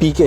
PK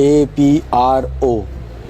APRO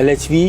LHV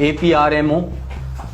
APRMO،